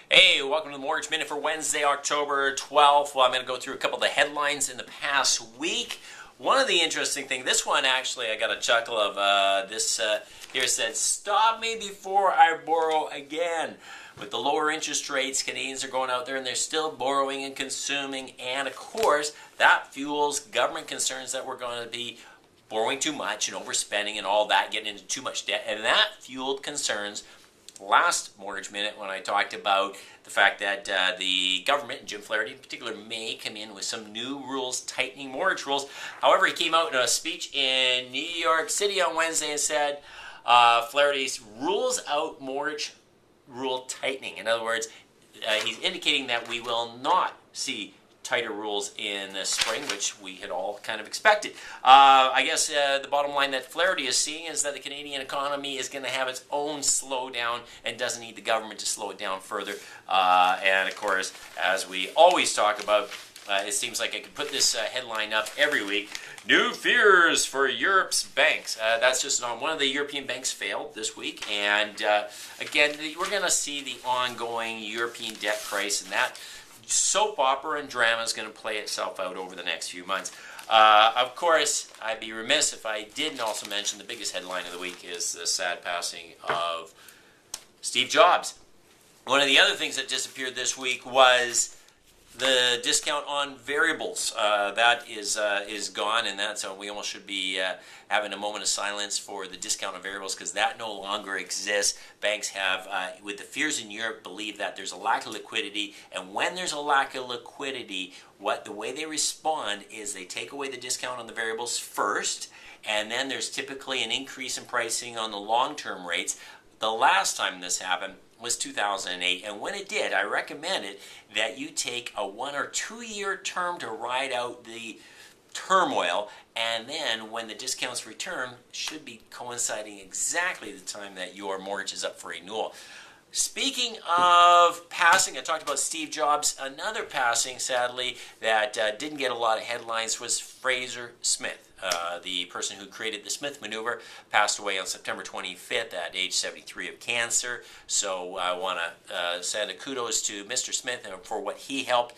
Hey, welcome to the Mortgage Minute for Wednesday, October 12th. Well, I'm going to go through a couple of the headlines in the past week. One of the interesting things, this one actually, I got a chuckle of. This here said, "Stop me before I borrow again." With the lower interest rates, Canadians are going out there and they're still borrowing and consuming. And of course, that fuels government concerns that we're going to be borrowing too much and overspending and all that, getting into too much debt. And that fueled concerns last Mortgage Minute when I talked about the fact that the government, and Jim Flaherty in particular, may come in with some new rules, tightening mortgage rules. However, he came out in a speech in New York City on Wednesday and said Flaherty rules out mortgage rule tightening. In other words, he's indicating that we will not see tighter rules in the spring, which we had all kind of expected. I guess the bottom line that Flaherty is seeing is that the Canadian economy is going to have its own slowdown and doesn't need the government to slow it down further. And of course, as we always talk about, it seems like I could put this headline up every week. New fears for Europe's banks. That's just on one of the European banks failed this week. And again, we're going to see the ongoing European debt crisis, and that soap opera and drama is going to play itself out over the next few months. Of course, I'd be remiss if I didn't also mention the biggest headline of the week is the sad passing of Steve Jobs. One of the other things that disappeared this week was the discount on variables. That is gone, and that's we almost should be having a moment of silence for the discount on variables because that no longer exists. Banks have, with the fears in Europe, believe that there's a lack of liquidity, and when there's a lack of liquidity, the way they respond is they take away the discount on the variables first, and then there's typically an increase in pricing on the long-term rates. The last time this happened was 2008, and when it did, I recommended that you take a 1 or 2 year term to ride out the turmoil, and then when the discounts return, should be coinciding exactly the time that your mortgage is up for renewal. Speaking of passing, I talked about Steve Jobs. Another passing, sadly, that didn't get a lot of headlines was Fraser Smith. The person who created the Smith Maneuver passed away on September 25th at age 73 of cancer. So I want to send a kudos to Mr. Smith for what he helped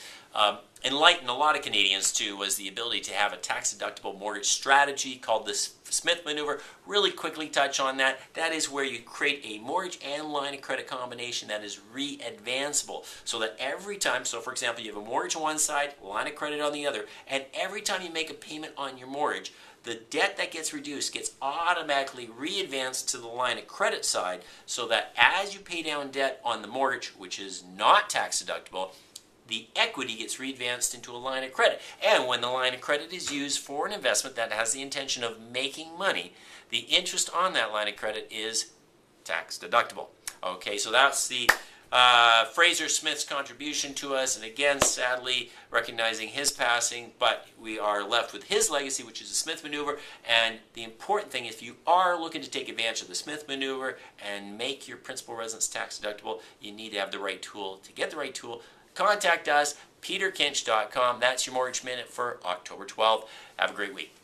enlighten a lot of Canadians to, was the ability to have a tax-deductible mortgage strategy called the Smith Maneuver. Really quickly touch on that. That is where you create a mortgage and line of credit combination that is re-advanceable, so that every time, so for example, you have a mortgage on one side, line of credit on the other, and every time you make a payment on your mortgage, the debt that gets reduced gets automatically re-advanced to the line of credit side, so that as you pay down debt on the mortgage, which is not tax deductible, the equity gets re-advanced into a line of credit. And when the line of credit is used for an investment that has the intention of making money, the interest on that line of credit is tax deductible. Okay, so that's the Fraser Smith's contribution to us, and again, sadly, recognizing his passing, but we are left with his legacy, which is the Smith Maneuver. And the important thing, if you are looking to take advantage of the Smith Maneuver and make your principal residence tax deductible, you need to have the right tool. To get the right tool, contact us, peterkinch.com. That's your Mortgage Minute for October 12th. Have a great week.